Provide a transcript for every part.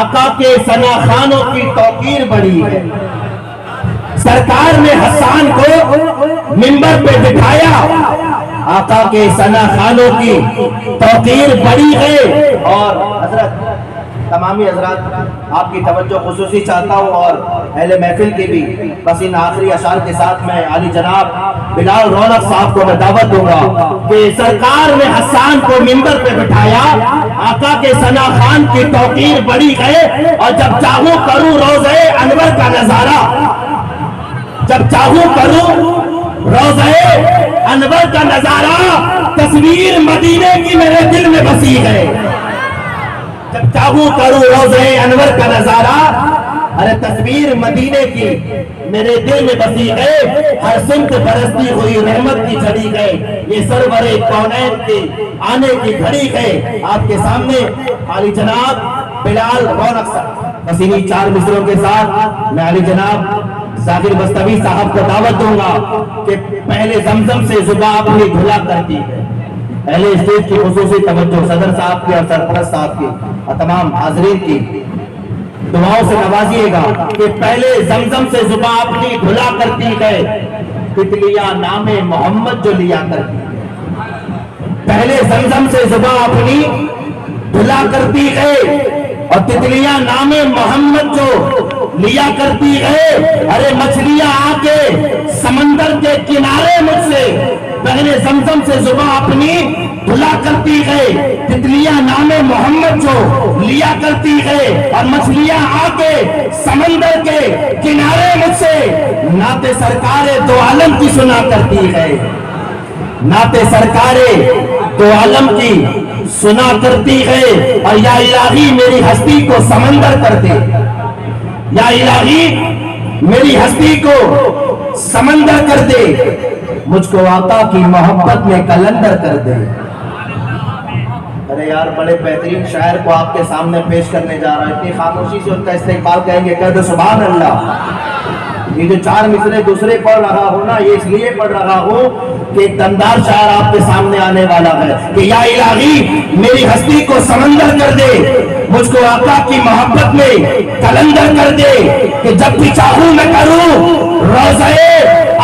آقا کے ثنا خوانوں کی توقیر بڑی ہے۔ سرکار نے حسان کو منبر پہ بٹھایا، آقا کے ثنا خوانوں کی توقیر بڑی ہے۔ اور حضرت تمامی حضرات آپ کی توجہ خصوصی چاہتا ہوں اور اہل محفل کی بھی، بس ان آخری اشعار کے ساتھ میں عالی جناب بلال رونق صاحب کو میں دعوت دوں گا کہ سرکار نے حسان کو منبر پہ بٹھایا، آقا کے ثنا خوان کی توقیر بڑی ہے، اور جب چاہوں کروں روضہ انور کا نظارہ، جب چاہوں کروں روضہ انور کا نظارہ، تصویر مدینے کی میرے دل میں بسی ہے۔ جب چاہوں کروں روضہ انور کا نظارہ، ارے تصویر مدینے کی میرے دل میں بسی ہے، ہر سمت برستی ہوئی رحمت کی جھڑی ہے، یہ سرور کونین کی آنے کی گھڑی ہے۔ آپ کے سامنے عالی جناب بلال رونق صاحب، بس انہی چار مصروں کے ساتھ میں عالی جناب ذاکر بستوی صاحب کو دعوت دوں گا کہ پہلے زمزم سے زباں اپنی دھلا کرتی ہے۔ اہل اسٹیج کی خصوصی توجہ صدر صاحب کی اور سرپرست صاحب کی اور تمام حاضرین کی دعاؤں سے نوازیے گا کہ پہلے زمزم سے زباں اپنی دھلا کرتی ہے، تتلیاں نام محمد جو لیا کرتی ہے۔ پہلے زمزم سے زباں اپنی دھلا کرتی ہے اور تتلیاں نام محمد جو لیا کرتی ہے۔ ارے مچھلیاں آ کے سمندر کے کنارے مجھ سے پہلے زمزم سے زباں اپنی دھلا کرتی ہے، تتلیاں نام محمد جو لیا کرتی ہے، اور مچھلیاں آ کے سمندر کے کنارے مجھ سے نعت سرکار دو عالم کی سنا کرتی ہے، نعت سرکار دو عالم کی سنا کرتی ہے۔ اور یا الہی میری ہستی کو سمندر کر دے، یا الہی میری ہستی کو سمندر کر دے، مجھ کو آقا کی محبت میں کلندر کر دے۔ ارے یار بڑے بہترین شاعر کو آپ کے سامنے پیش کرنے جا رہا ہے، اتنی خاموشی سے ان کا استقبال کہیں گے، کہہ دو سبحان اللہ۔ یہ جو چار مصرے دوسرے پڑھ رہا ہوں نا، یہ اس لیے پڑھ رہا ہوں کہ ایک دمدار شاعر آپ کے سامنے آنے والا ہے کہ یا الہی میری ہستی کو سمندر کر دے، مجھ کو آقا کی محبت میں کلندر کر دے، کہ جب بھی چاہوں میں کروں روضہ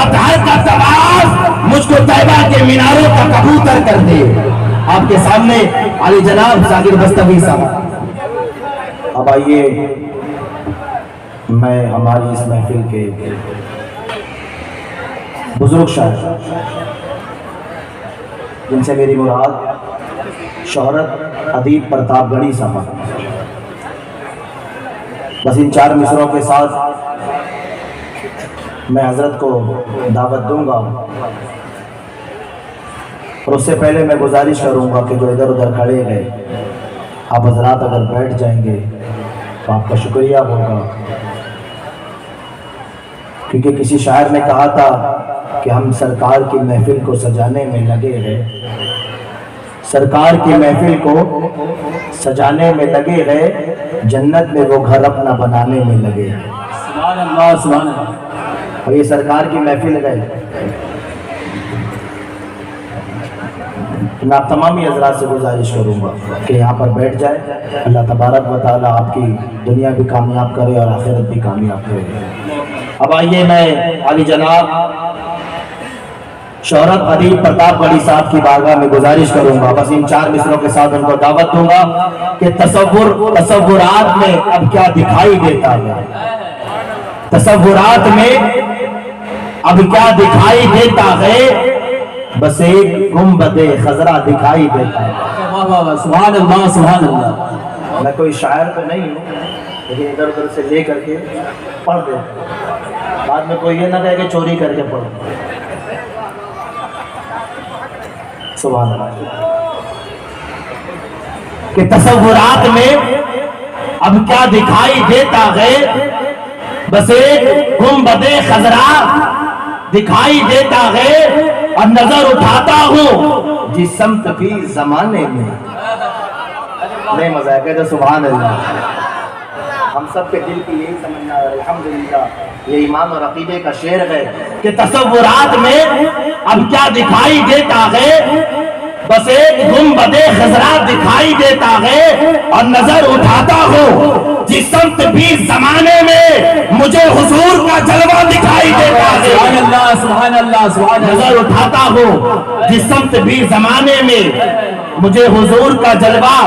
اطہر کا طواف، مجھ کو طیبہ کے میناروں کا کبوتر کر دے۔ آپ کے سامنے علی جناب ذاکر بستوی صاحب۔ اب آئیے میں ہماری اس محفل کے بزرگ شاعر جن سے میری مراد شہرت ادیب پرتاپ گڑھی صاحب، بس ان چار مصروں کے ساتھ میں حضرت کو دعوت دوں گا، اور اس سے پہلے میں گزارش کروں گا کہ جو ادھر ادھر کھڑے ہیں آپ حضرات اگر بیٹھ جائیں گے تو آپ کا شکریہ ہوگا، کیونکہ کسی شاعر نے کہا تھا کہ ہم سرکار کی محفل کو سجانے میں لگے ہیں، سرکار کی محفل کو سجانے میں لگے ہیں، جنت میں وہ گھر اپنا بنانے میں لگے ہیں۔ سبحان اللہ سبحان اللہ۔ اور یہ سرکار کی محفل ہے، میں آپ تمامی حضرات سے گزارش کروں گا کہ یہاں پر بیٹھ جائے۔ اللہ تبارک و تعالیٰ آپ کی دنیا بھی کامیاب کرے اور آخرت بھی کامیاب کرے۔ اب آئیے میں علی جناب شہرت ادیب پرتاپ گڑھی صاحب کی بارگاہ میں گزارش کروں گا، بس ان چار مصروں کے ساتھ ان کو دعوت دوں گا کہ تصورات میں اب کیا دکھائی دیتا ہے، تصورات میں اب کیا دکھائی دیتا ہے، بس ایک گنبد خضرا دکھائی دیتا ہے۔ سبحان اللہ سبحان اللہ۔ میں کوئی شاعر تو نہیں ہوں، لیکن ادھر ادھر سے لے کر کے پڑھ دیتا، بعد میں کوئی یہ نہ کہے کہ چوری کر کے پڑھ۔ سبحان اللہ۔ کہ تصورات میں اب کیا دکھائی دیتا ہے، بس ایک گنبد خضرا دکھائی دیتا ہے، اور نظر اٹھاتا ہوں جس سمت بھی زمانے میں۔ نہیں مزہ ہے، کہتے سبحان اللہ۔ ہم سب کے دل کی یہی سمجھنا ہے الحمدللہ، یہ ایمان اور عقیدے کا شعر ہے کہ تصورات میں اب کیا دکھائی دیتا ہے، بس ایک گنبدِ خضرا دکھائی دیتا ہے اور نظر اٹھاتا ہوں جس سمت بھی زمانے میں مجھے حضور کا جلوہ دکھائی دیتا ہے. سبحان اللہ سبحان اللہ سبحان اللہ. نظر اٹھاتا ہوں جس سمت بھی زمانے میں مجھے حضور کا جلوہ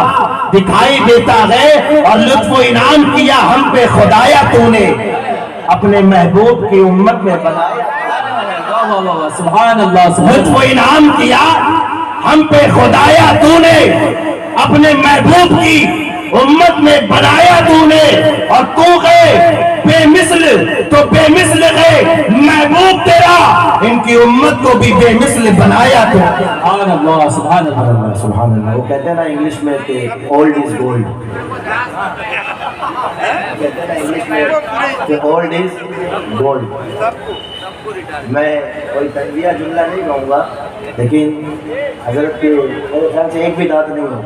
دکھائی دیتا ہے. اور لطف و انعام کیا ہم پہ خدایا تو نے اپنے محبوب کی امت میں بنایا. سبحان اللہ. لطف و انعام کیا ہم پہ خدایا تو نے اپنے محبوب کی امت میں بنایا تو نے. اور تو گئے بے مثل تو بے مثل گئے محبوب تیرا ان کی امت کو بھی بے مثل بنایا تو. سبحان اللہ سبحان اللہ سبحان اللہ. وہ کہتے ہیں نا انگلش میں کہ اولڈ از گولڈ. کہتے ہیں نا انگلش میں کہ اولڈ از گولڈ. میں کوئی تنبیہ جملہ نہیں کہوں گا لیکن حضرت کے میرے خیال سے ایک بھی دانت نہیں ہو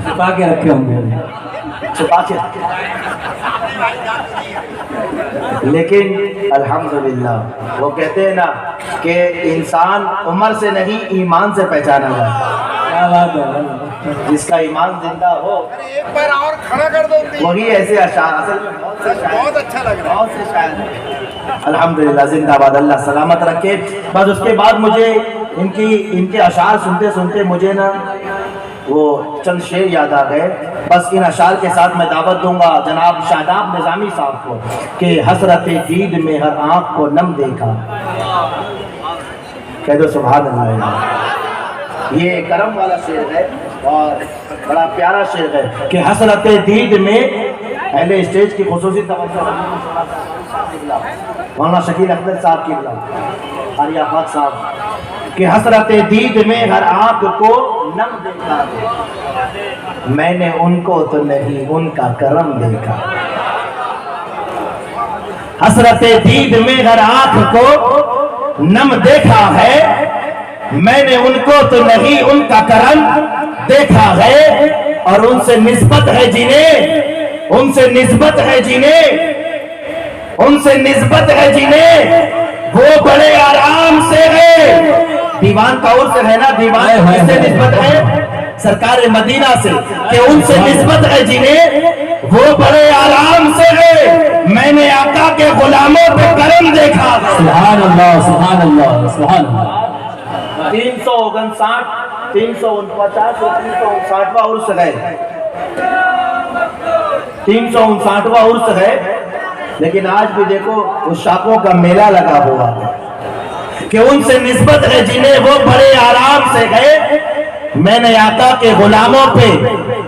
چھپا کے رکھے ہوں گے. چھپا کے لیکن الحمدللہ وہ کہتے ہیں نا کہ انسان عمر سے نہیں ایمان سے پہچانا جاتا ہے. کیا بات ہے. جس کا ایمان زندہ ہو ایک بار اور کھڑا کر دو وہی ایسے اشعار اصل بہت اچھا لگ رہا بہت سے شاعر. الحمدللہ زندہ باد. اللہ سلامت رکھے. بس اس کے بعد مجھے ان کے اشعار سنتے سنتے مجھے نا وہ چند شعر یاد آ گئے. بس ان اشعار کے ساتھ میں دعوت دوں گا جناب شاداب نظامی صاحب کو کہ حسرت دید میں ہر آنکھ کو نم دیکھا. کہہ دو سبحان اللہ. یہ کرم والا شعر ہے اور بڑا پیارا شعر ہے کہ حسرت دید میں اہل اسٹیج کی خصوصی توجہ مولانا شکیل اختر صاحب کی قاری آفاق صاحب کہ حسرت دید میں ہر آنکھ کو نم دیکھا میں نے ان کو تو نہیں ان کا کرم دیکھا. حسرت دید میں ہر آنکھ کو نم دیکھا ہے میں نے ان کو تو نہیں ان کا کرم دیکھا ہے. اور ان سے نسبت ہے جنہیں ان سے نسبت ہے جنہیں ان سے نسبت ہے جنہیں وہ بڑے آرام سے ہے. دیوان کا عرص ہے نا. دیوان کس سے نسبت ہے؟ سرکار مدینہ سے کہ ان سے نسبت ہے جنہیں وہ بڑے آرام سے ہے. میں نے آقا کے غلاموں پہ کرم دیکھا. سبحان اللہ سبحان اللہ سبحان اللہ. 359 349 اور 359واں عرص ہے. 359واں عرص ہے لیکن آج بھی دیکھو اس شاخوں کا میلہ لگا ہوا ہے کہ ان سے نسبت ہے جنہیں وہ بڑے آرام سے گئے. میں نے آقا کے غلاموں پہ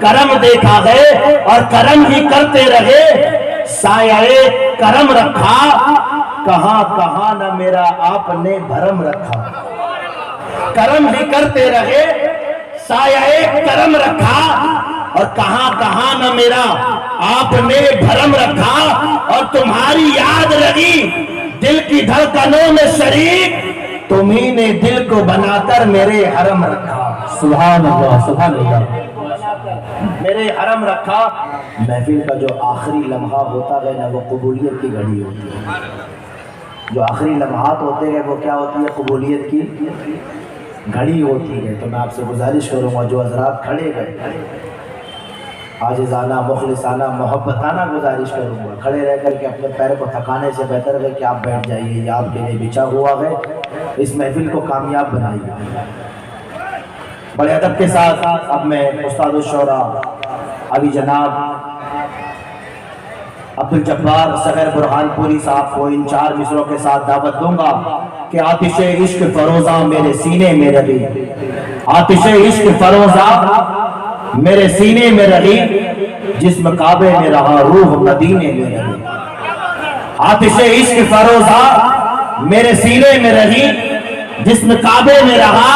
کرم دیکھا ہے اور کرم ہی کرتے رہے. سایہ کرم رکھا کہاں کہاں نہ میرا آپ نے بھرم رکھا. کرم ہی کرتے رہے سایہ کرم رکھا اور کہاں کہاں نہ میرا آپ نے بھرم رکھا. اور تمہاری یاد رہی دل کی دھڑکنوں میں شریک تمہیں نے دل کو بنا کر میرے حرم رکھا. سبحان اللہ سبحان اللہ. میرے حرم رکھا. محفل کا جو آخری لمحہ ہوتا ہے نا وہ قبولیت کی گھڑی ہوتی ہے. جو آخری لمحات ہوتے ہیں وہ کیا ہوتی ہے؟ قبولیت کی گھڑی ہوتی ہے. تو میں آپ سے گزارش کروں گا جو حضرات کھڑے گئے عاجزانہ مخلصانہ محبتانہ گزارش کروں گا کھڑے رہ کر کے اپنے پیر کو تھکانے سے بہتر ہے کہ آپ بیٹھ جائیے. یہ آپ کے لیے بچھا ہوا ہے. اس محفل کو کامیاب بنائیے. بڑے ادب کے ساتھ اب میں استاد الشعراء ابھی جناب عبدالجبار صغیر برہان پوری صاحب کو ان 4 مصروں کے ساتھ دعوت دوں گا کہ آتش عشق فروزاں میرے سینے میں رہی. آتش عشق فروزاں میرے سینے میں رہی جسم کعبے میں رہا روح مدینے میں رہی. آتش عشق فروزاں میرے سینے میں رہی جسم کعبے میں رہا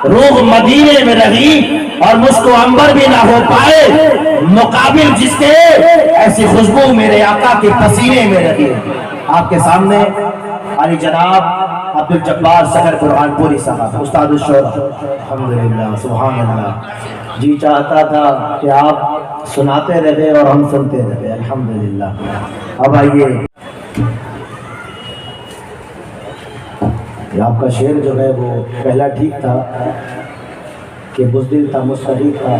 روح مدینے میں رہی. اور مجھ کو عنبر بھی نہ ہو پائے مقابل جس کے ایسی خوشبو میرے آقا کے پسینے میں رہی. آپ کے سامنے علی جناب عبدالجبار صغیر برہان پوری صاحب استاد الشعراء. الحمدللہ سبحان اللہ. جی چاہتا تھا کہ آپ سناتے رہے اور ہم سنتے رہے. الحمدللہ. اب آئیے آپ کا کا شعر جو ہے وہ پہلا ٹھیک تھا کہ بزدل تھا مستحق تھا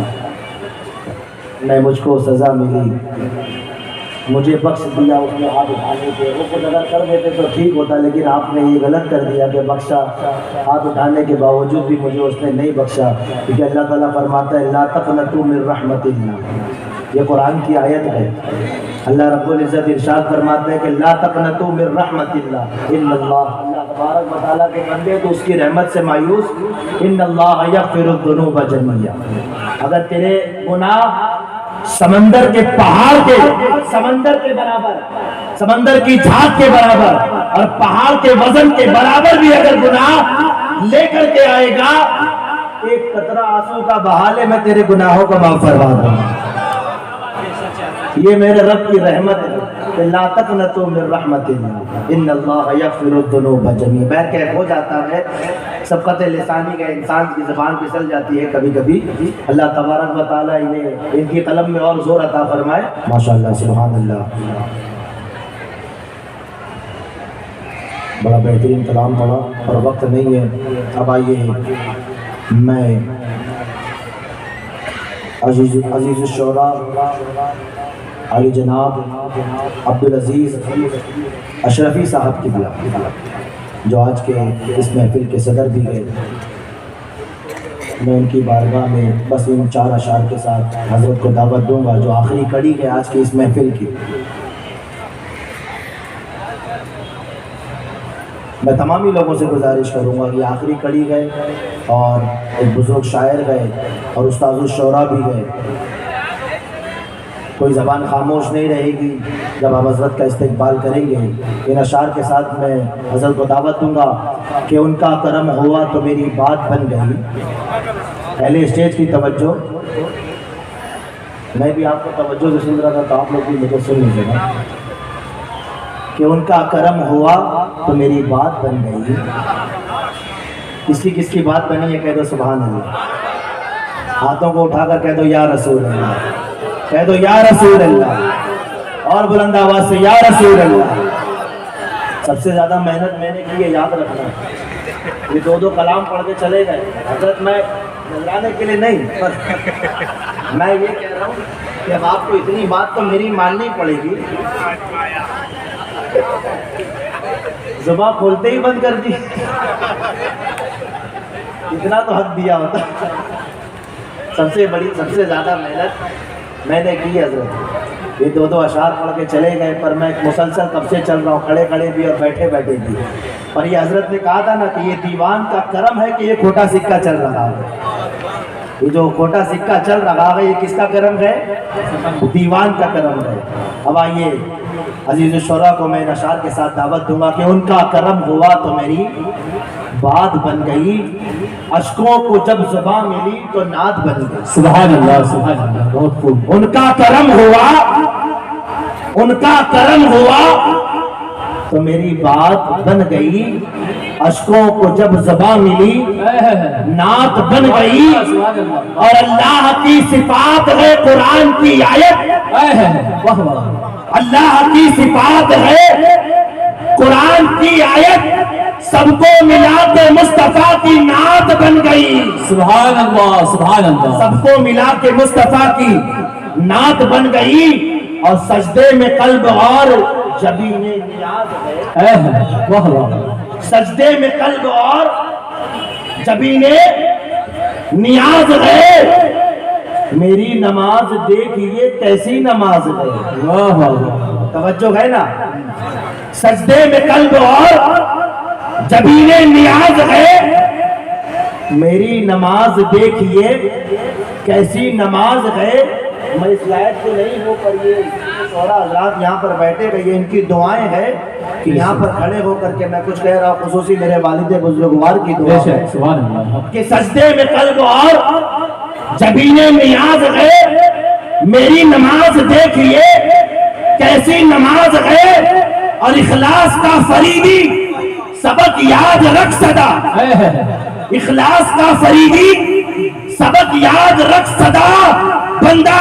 میں مجھ کو سزا ملی مجھے بخش دیا اس نے ہاتھ اٹھانے کے وہ خود اگر کر دیتے تو ٹھیک ہوتا لیکن آپ نے یہ غلط کر دیا کہ بخشا ہاتھ اٹھانے کے باوجود بھی مجھے اس نے نہیں بخشا کیونکہ اللہ تعالیٰ فرماتا ہے لا تقنطوا من رحمت اللہ یہ قرآن کی آیت ہے اللہ رب العزت ارشاد فرماتے ہیں کہ لا تقنطوا من رحمت اللہ ان اللہ تبارک و تعالیٰ کے بندے تو اس کی رحمت سے مایوس ان اللہ یغفر الذنوب جميعا اگر تیرے گناہ سمندر کے پہاڑ کے سمندر کے برابر سمندر کی جھاگ کے برابر اور پہاڑ کے وزن کے برابر بھی اگر گناہ لے کر کے آئے گا ایک قطرہ آنسو کا بہا لے میں تیرے گناہوں کو معاف فرما دوں یہ میرے رب کی رحمت ہے کہ لا تقنطوا من رحمت اللہ ان اللہ یغفر الذنوب جميعا بہرکیف ہو جاتا ہے سبقت لسانی کا انسان کی زبان پھسل جاتی ہے کبھی کبھی اللہ تبارک و تعالیٰ انہیں ان کی قلم میں اور زور عطا فرمائے ماشاءاللہ سبحان اللہ بڑا بہترین کلام پڑھا اور وقت نہیں ہے اب آئیے میں عزیز الشعراء علی جناب عبدالعزیز اشرفی صاحب کی بلا جو آج کے اس محفل کے صدر بھی گئے میں ان کی بارگاہ میں بس ان 4 اشعار کے ساتھ حضرت کو دعوت دوں گا جو آخری کڑی ہے آج کی اس محفل کی میں تمامی لوگوں سے گزارش کروں گا کہ آخری کڑی گئے اور ایک بزرگ شاعر گئے اور استاذ الشعراء بھی گئے کوئی زبان خاموش نہیں رہے گی جب ہم حضرت کا استقبال کریں گے ان اشعار کے ساتھ میں حضرت کو دعوت دوں گا کہ ان کا کرم ہوا تو میری بات بن گئی پہلے اسٹیج کی توجہ میں بھی آپ کو توجہ سے سن رہا تھا تو آپ لوگ بھی مجھے سن لیجیے گا کہ ان کا کرم ہوا تو میری بات بن گئی کس کی بات بنی ہے کہہ دو سبحان اللہ ہاتھوں کو اٹھا کر کہہ دو یا رسول اللہ کہہ دو یا رسول اللہ اور بلند آواز سے یا رسول اللہ سب سے زیادہ محنت میں نے کی ہے یاد رکھنا یہ 2 کلام پڑھ کے چلے گئے حضرت میں نظرانے کے لیے نہیں پر میں یہ کہہ رہا ہوں کہ اب آپ کو اتنی بات تو میری ماننی پڑے گی زبان کھولتے ہی بند کر دی اتنا تو حق دیا ہوتا سب سے زیادہ محنت میں نے کی حضرت یہ 2 اشعار پڑھ کے چلے گئے پر میں مسلسل کب سے چل رہا ہوں کھڑے کھڑے بھی اور بیٹھے بیٹھے بھی اور یہ حضرت نے کہا تھا نا کہ یہ دیوان کا کرم ہے کہ یہ کھوٹا سکہ چل رہا ہے یہ جو کھوٹا سکہ چل رہا ہے یہ کس کا کرم ہے دیوان کا کرم ہے اب آئیے عزیز الشعراء کو میں اشعار کے ساتھ دعوت دوں گا کہ ان کا کرم ہوا تو میری بات بن گئی اشکوں کو جب زبان ملی تو نعت بن گئی سبحان اللہ بہت خوب ان کا کرم ہوا تو میری بات بن گئی اشکوں کو جب زبان ملی نعت بن گئی اور اللہ کی صفات ہے قرآن کی آیت اللہ کی صفات ہے قرآن کی آیت سب کو ملا کے مصطفیٰ کی نعت بن گئی سبحان اللہ سب کو ملا کے مصطفیٰ کی نعت بن گئی اور سجدے میں قلب اور جبین نیاز ہے سجدے میں قلب اور جبین نیاز ہے میری نماز دیکھیے کیسی نماز ہے توجہ ہے نا سجدے میں قلب اور جبین نیاز ہے میری نماز دیکھیے کیسی نماز ہے میں اس لائٹ سے نہیں ہوں پر یہ شعراء حضرات یہاں پر بیٹھے گئے ان کی دعائیں ہیں کہ یہاں پر کھڑے ہو کر کے میں کچھ کہہ رہا ہوں خصوصی میرے والد بزرگوار کی دعا ہے کہ سجدے میں قلب اور جبین نیاز ہے میری نماز دیکھیے کیسی نماز ہے اور اخلاص کا فریدی سبق یاد رکھ صدا اخلاص کا فریدی سبق یاد رکھ صدا بندہ